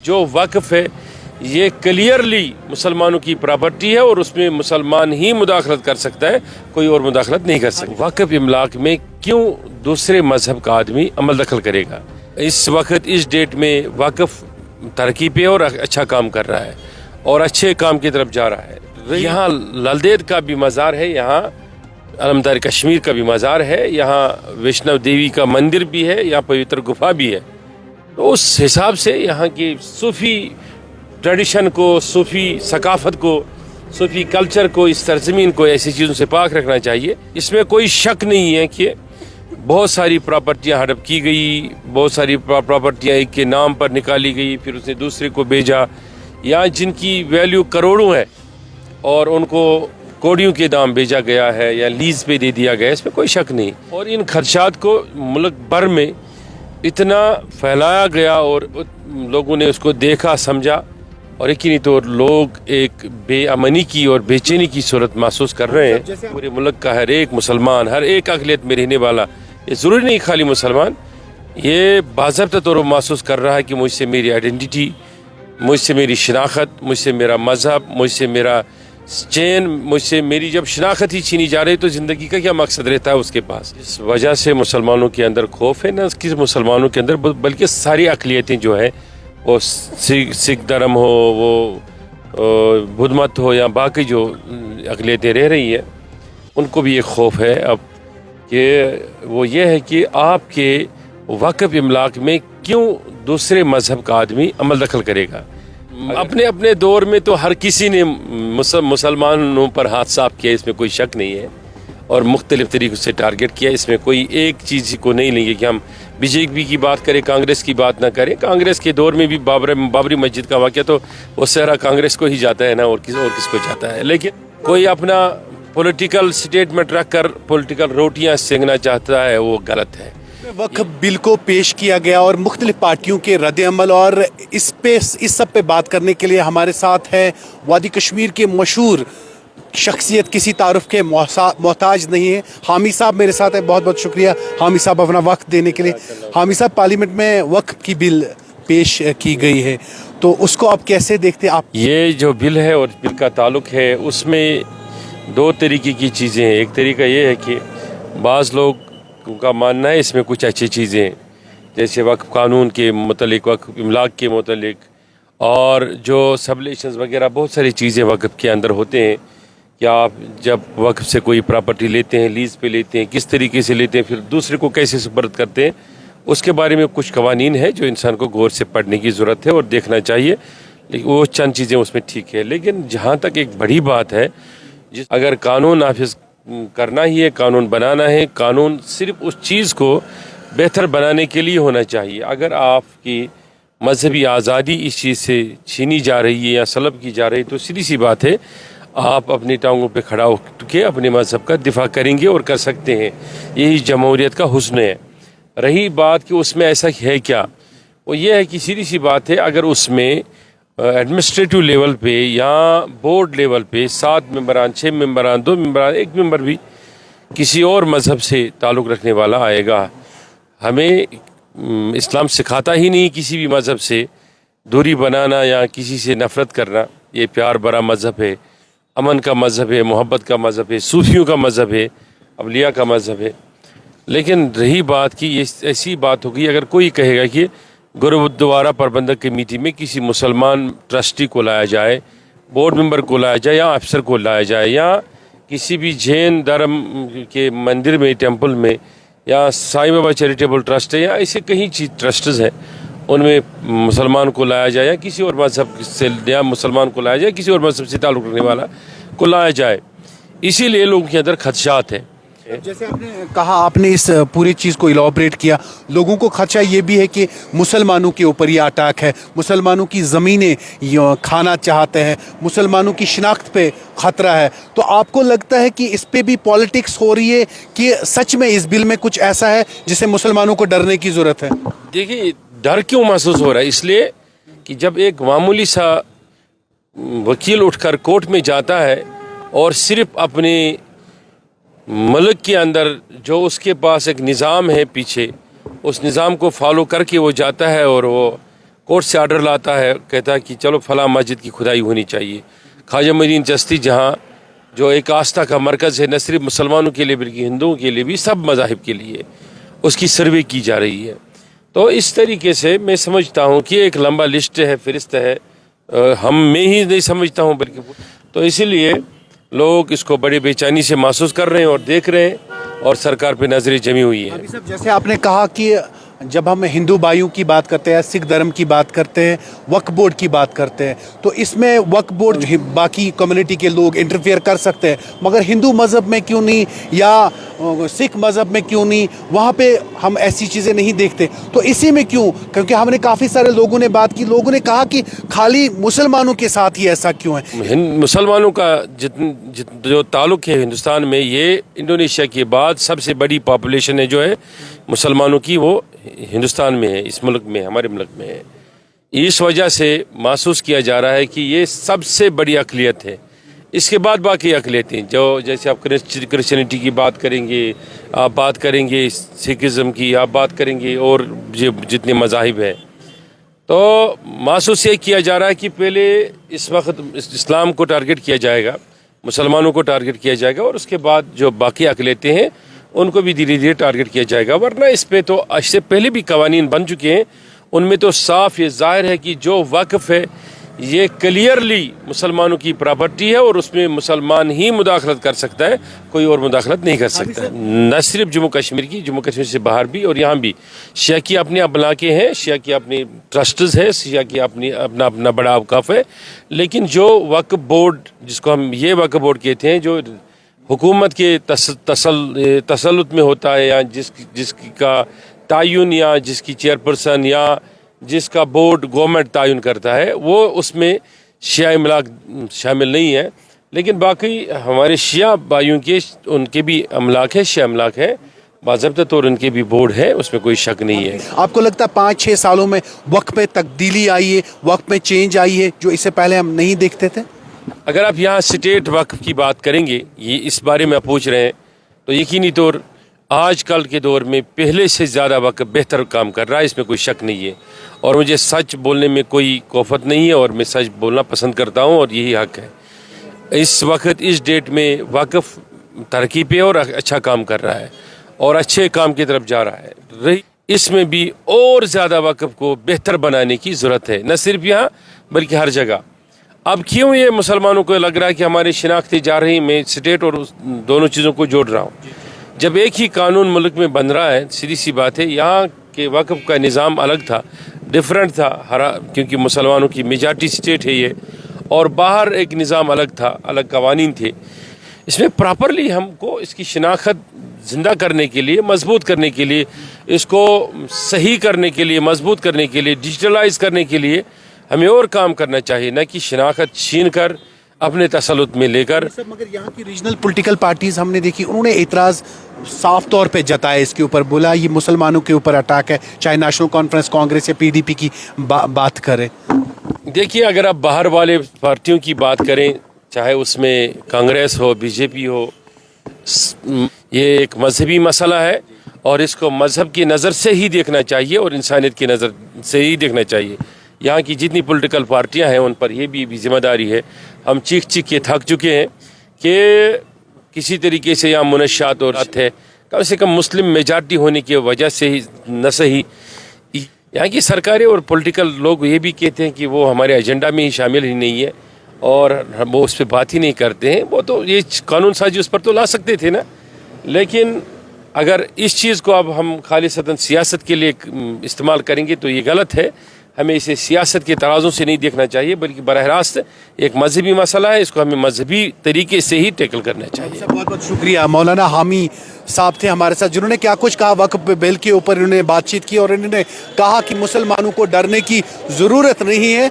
جو وقف ہے یہ کلیئرلی مسلمانوں کی پراپرٹی ہے اور اس میں مسلمان ہی مداخلت کر سکتا ہے، کوئی اور مداخلت نہیں کر سکتا۔ وقف املاک میں کیوں دوسرے مذہب کا آدمی عمل دخل کرے گا؟ اس وقت اس ڈیٹ میں وقف ترقی پہ اور اچھا کام کر رہا ہے اور اچھے کام کی طرف جا رہا ہے۔ یہاں للدیت کا بھی مزار ہے، یہاں علمدار کشمیر کا بھی مزار ہے، یہاں ویشنو دیوی کا مندر بھی ہے، یہاں پوتر گفا بھی ہے۔ تو اس حساب سے یہاں کی صوفی ٹریڈیشن کو، صوفی ثقافت کو، صوفی کلچر کو، اس سرزمین کو ایسی چیزوں سے پاک رکھنا چاہیے۔ اس میں کوئی شک نہیں ہے کہ بہت ساری پراپرٹیاں ہڑپ کی گئی، بہت ساری پراپرٹیاں ایک کے نام پر نکالی گئی، پھر اس نے دوسرے کو بھیجا، یا جن کی ویلیو کروڑوں ہے اور ان کو کوڑیوں کے دام بھیجا گیا ہے یا لیز پہ دے دیا گیا، اس میں کوئی شک نہیں۔ اور ان خدشات کو ملک بھر میں اتنا پھیلایا گیا اور لوگوں نے اس کو دیکھا، سمجھا، اور یقینی طور لوگ ایک بے امنی کی اور بے چینی کی صورت محسوس کر رہے ہیں۔ پورے ملک کا ہر ایک مسلمان، ہر ایک اقلیت میں رہنے والا، یہ ضروری نہیں خالی مسلمان، یہ باضابطہ طور پر محسوس کر رہا ہے کہ مجھ سے میری آئیڈینٹی، مجھ سے میری شناخت، مجھ سے میرا مذہب، مجھ سے میرا چین، مجھ سے میری جب شناخت ہی چھینی جا رہی تو زندگی کا کیا مقصد رہتا ہے اس کے پاس؟ اس وجہ سے مسلمانوں کے اندر خوف ہے، نہ کسی مسلمانوں کے اندر بلکہ ساری اقلیتیں جو ہے، وہ سکھ دھرم ہو، وہ بدھ مت ہو، یا باقی جو اقلیتیں رہ رہی ہیں، ان کو بھی ایک خوف ہے اب کہ وہ یہ ہے کہ آپ کے وقف املاک میں کیوں دوسرے مذہب کا آدمی عمل دخل کرے گا؟ اپنے اپنے دور میں تو ہر کسی نے مسلمانوں پر ہاتھ صاف کیا، اس میں کوئی شک نہیں ہے، اور مختلف طریقوں سے ٹارگٹ کیا۔ اس میں کوئی ایک چیز کو نہیں لیں گے کہ ہم بی جے پی کی بات کریں، کانگریس کی بات نہ کریں۔ کانگریس کے دور میں بھی بابری مسجد کا واقعہ تو وہ صحرا کانگریس کو ہی جاتا ہے نا، اور کس کو جاتا ہے۔ لیکن کوئی اپنا پولیٹیکل سٹیٹمنٹ رکھ کر پولیٹیکل روٹیاں سینگنا چاہتا ہے، وہ غلط ہے۔ وقف بل کو پیش کیا گیا اور مختلف پارٹیوں کے رد عمل، اور اس سب پہ بات کرنے کے لیے ہمارے ساتھ ہے وادی کشمیر کے مشہور شخصیت، کسی تعارف کے محتاج نہیں ہے، حامی صاحب میرے ساتھ ہے۔ بہت بہت شکریہ حامی صاحب اپنا وقت دینے کے لیے۔ حامی صاحب، پارلیمنٹ میں وقف کی بل پیش کی گئی ہے، تو اس کو آپ کیسے دیکھتے ہیں؟ آپ یہ جو بل ہے اور بل کا تعلق ہے، اس میں دو طریقے کی چیزیں ہیں۔ ایک طریقہ یہ ہے کہ بعض لوگ کا ماننا ہے اس میں کچھ اچھی چیزیں ہیں، جیسے وقف قانون کے متعلق، وقف املاک کے متعلق، اور جو سبلیشنز وغیرہ بہت ساری چیزیں وقف کے اندر ہوتے ہیں کہ آپ جب وقف سے کوئی پراپرٹی لیتے ہیں، لیز پہ لیتے ہیں، کس طریقے سے لیتے ہیں، پھر دوسرے کو کیسے سپرد کرتے ہیں، اس کے بارے میں کچھ قوانین ہیں جو انسان کو غور سے پڑھنے کی ضرورت ہے اور دیکھنا چاہیے۔ لیکن وہ چند چیزیں اس میں ٹھیک ہے، لیکن جہاں تک ایک بڑی بات ہے، اگر قانون نافذ کرنا ہی ہے، قانون بنانا ہے، قانون صرف اس چیز کو بہتر بنانے کے لیے ہونا چاہیے۔ اگر آپ کی مذہبی آزادی اس چیز سے چھینی جا رہی ہے یا سلب کی جا رہی ہے تو سیدھی سی بات ہے، آپ اپنی ٹانگوں پہ کھڑا ہو کے اپنے مذہب کا دفاع کریں گے اور کر سکتے ہیں۔ یہی جمہوریت کا حسن ہے۔ رہی بات کہ اس میں ایسا ہے کیا، وہ یہ ہے کہ سیدھی سی بات ہے، اگر اس میں ایڈمنسٹریٹو لیول پہ یا بورڈ لیول پہ 7 ممبران، 6 ممبران، 2 ممبران، 1 ممبر بھی کسی اور مذہب سے تعلق رکھنے والا آئے گا، ہمیں اسلام سکھاتا ہی نہیں کسی بھی مذہب سے دوری بنانا یا کسی سے نفرت کرنا۔ یہ پیار بھرا مذہب ہے، امن کا مذہب ہے، محبت کا مذہب ہے، صوفیوں کا مذہب ہے، اولیاء کا مذہب ہے۔ لیکن رہی بات کہ یہ ایسی بات ہوگی، اگر کوئی کہے گا کہ گرودوارا پربندک کمیٹی میں کسی مسلمان ٹرسٹی کو لایا جائے، بورڈ ممبر کو لایا جائے، یا افسر کو لایا جائے، یا کسی بھی جین دھرم کے مندر میں، ٹیمپل میں، یا سائی بابا چیریٹیبل ٹرسٹ ہے، یا ایسے کہیں ٹرسٹز ہیں، ان میں مسلمان کو لایا جائے، یا کسی اور مذہب سے، یا مسلمان کو لایا جائے، کسی اور مذہب سے تعلق رکھنے والا کو لایا جائے۔ اسی لیے لوگوں کے اندر خدشات ہیں۔ جیسے آپ نے کہا، آپ نے اس پوری چیز کو ایلابریٹ کیا، لوگوں کو خدشہ یہ بھی ہے کہ مسلمانوں کے اوپر یہ اٹیک ہے، مسلمانوں کی زمینیں کھانا چاہتے ہیں، مسلمانوں کی شناخت پہ خطرہ ہے۔ تو آپ کو لگتا ہے کہ اس پہ بھی پالیٹکس ہو رہی ہے کہ سچ میں اس بل میں کچھ ایسا ہے جسے مسلمانوں کو ڈرنے کی ضرورت ہے؟ دیکھیے، ڈر کیوں محسوس ہو رہا ہے؟ اس لیے کہ جب ایک معمولی سا وکیل اٹھ کر کورٹ میں جاتا ہے اور صرف اپنے ملک کے اندر جو اس کے پاس ایک نظام ہے پیچھے، اس نظام کو فالو کر کے وہ جاتا ہے اور وہ कोर्ट से आर्डर लाता है, कहता है कि चलो फला मस्जिद की खुदाई होनी चाहिए। ख्वाजा मोइनुद्दीन चिश्ती जहाँ जो एक आस्था का मरकज़ है, न सिर्फ मुसलमानों के लिए बल्कि हिंदुओं के लिए भी, सब मज़ाहिब के लिए, उसकी सर्वे की जा रही है। तो इस तरीके से मैं समझता हूँ कि एक लंबा लिस्ट है, फ़हरिस्त है, हम मैं ही नहीं समझता हूँ बल्कि, तो इसीलिए लोग इसको बड़े बेचैनी से महसूस कर रहे हैं और देख रहे हैं और सरकार पे नजरें जमी हुई हैं। अभी सब जैसे आपने कहा कि जब हम हिंदू भाइयों की बात करते हैं, सिख धर्म की बात करते हैं, वक्फ बोर्ड की बात करते हैं, तो इसमें वक्फ बोर्ड बाकी कम्युनिटी के लोग इंटरफेयर कर सकते हैं, मगर हिंदू मज़हब में क्यों नहीं या सिख मज़हब में क्यों नहीं, वहाँ पे हम ऐसी चीज़ें नहीं देखते। तो इसी में क्यों? क्योंकि हमने काफ़ी सारे लोगों ने बात की, लोगों ने कहा कि खाली मुसलमानों के साथ ही ऐसा क्यों है? मुसलमानों का जो ताल्लुक़ है हिंदुस्तान में, ये इंडोनेशिया के बाद सबसे बड़ी पॉपुलेशन है जो है मुसलमानों की, वो हिंदुस्तान में है, इस मुल्क में, हमारे मुल्क में है। इस वजह से महसूस किया जा रहा है कि ये सबसे बड़ी अक़लियत है। इसके बाद बाकी अक़लियतें, जो जैसे आप क्रिश्चियनिटी की बात करेंगे, आप बात करेंगे सिखिज़म की, आप बात करेंगे और जितने मज़ाहिब हैं, तो महसूस ये किया जा रहा है कि पहले इस वक्त इस्लाम को टारगेट किया जाएगा, मुसलमानों को टारगेट किया जाएगा, और उसके बाद जो बाकी अक़लियतें हैं उनको भी धीरे धीरे टारगेट किया जाएगा। वरना इस पे तो इससे पहले भी कवानीन बन चुके हैं, उनमें तो साफ ये ज़ाहिर है कि जो वक्फ़ है ये क्लियरली मुसलमानों की प्रॉपर्टी है और उसमें मुसलमान ही मुदाखलत कर सकता है, कोई और मुदाखलत नहीं कर सकता है। न सिर्फ जम्मू कश्मीर की, जम्मू कश्मीर से बाहर भी और यहाँ भी शिया की अपनी इलाके हैं, शिया की अपनी ट्रस्ट्स है, शिया की अपनी अपना बड़ा अवकाफ है। लेकिन जो वक्फ बोर्ड, जिसको हम ये वक्फ बोर्ड कहते हैं, जो हुकूमत के तसल्लुत में होता है, या जिसका तायुन या जिसकी चेयरपर्सन या जिसका बोर्ड गवर्नमेंट तायुन करता है, वो उसमें शिया इमलाक शामिल नहीं है। लेकिन बाकी हमारे शिया भाइयों के उनके भी अमलाक है, शिया अमलाक है, बाज़ाब्ता तौर उनके भी बोर्ड है, उसमें कोई शक नहीं है। आपको लगता है 5-6 सालों में वक्फ में तब्दीली आई है, वक्फ में चेंज आई है, जो इससे पहले हम नहीं देखते थे? अगर आप यहाँ स्टेट वक्फ की बात करेंगे, ये इस बारे में आप पूछ रहे हैं, तो यकीनी तौर आज कल के दौर में पहले से ज़्यादा वक्फ बेहतर काम कर रहा है, इसमें कोई शक नहीं है। और मुझे सच बोलने में कोई कोफत नहीं है और मैं सच बोलना पसंद करता हूँ और यही हक है। इस वक्त इस डेट में वक्फ तरक्की पे और अच्छा काम कर रहा है और अच्छे काम की तरफ जा रहा है। इसमें भी और ज़्यादा वक्फ को बेहतर बनाने की ज़रूरत है, न सिर्फ यहाँ बल्कि हर जगह। अब क्यों ये मुसलमानों को लग रहा है कि हमारी शिनाख्तें जा रही, मैं स्टेट और दोनों चीज़ों को जोड़ रहा हूँ। जब एक ही कानून मुल्क में बन रहा है, सीधी सी बात है, यहाँ के वक्फ का निज़ाम अलग था, डिफरेंट था, क्योंकि मुसलमानों की मेजॉरिटी स्टेट है ये, और बाहर एक निज़ाम अलग था, अलग कवानीन थे। इसमें प्रॉपरली हमको इसकी शिनाख्त ज़िंदा करने के लिए, मजबूत करने के लिए, इसको सही करने के लिए, मजबूत करने के लिए, डिजिटलाइज करने के लिए हमें और काम करना चाहिए, न कि शिनाख्त छीन कर अपने तसल्लुत में लेकर। मगर यहाँ की रीजनल पॉलिटिकल पार्टीज हमने देखी, उन्होंने एतराज़ साफ तौर पे जताया इसके ऊपर, बोला ये मुसलमानों के ऊपर अटैक है, चाहे नेशनल कॉन्फ्रेंस कांग्रेस या PDP की बात करें। देखिए, अगर आप बाहर वाले पार्टियों की बात करें, चाहे उसमें कांग्रेस हो, BJP हो, ये एक मजहबी मसला है और इसको मजहब की नज़र से ही देखना चाहिए और इंसानियत की नज़र से ही देखना चाहिए। यहाँ की जितनी पॉलिटिकल पार्टियाँ हैं उन पर यह भी जिम्मेदारी है। हम चीख के थक चुके हैं कि किसी तरीके से यहाँ मुनशात और है, कम से कम मुस्लिम मेजॉरिटी होने की वजह से ही न सही यहाँ की सरकारें और पॉलिटिकल लोग ये भी कहते हैं कि वो हमारे एजेंडा में ही शामिल ही नहीं है और वो उस पर बात ही नहीं करते हैं। वो तो ये कानून साजी उस पर तो ला सकते थे ना, लेकिन अगर इस चीज़ को अब हम खालिसतन सियासत के लिए इस्तेमाल करेंगे तो ये गलत है। हमें इसे सियासत के तराजों से नहीं देखना चाहिए, बल्कि बराह रास्त एक मजहबी मसला है, इसको हमें मजहबी तरीके से ही टैकल करना चाहिए। बहुत बहुत शुक्रिया। मौलाना हामी साहब थे हमारे साथ, जिन्होंने क्या कुछ कहा वक्फ बिल के ऊपर, इन्होंने बातचीत की और इन्होंने कहा कि मुसलमानों को डरने की ज़रूरत नहीं है।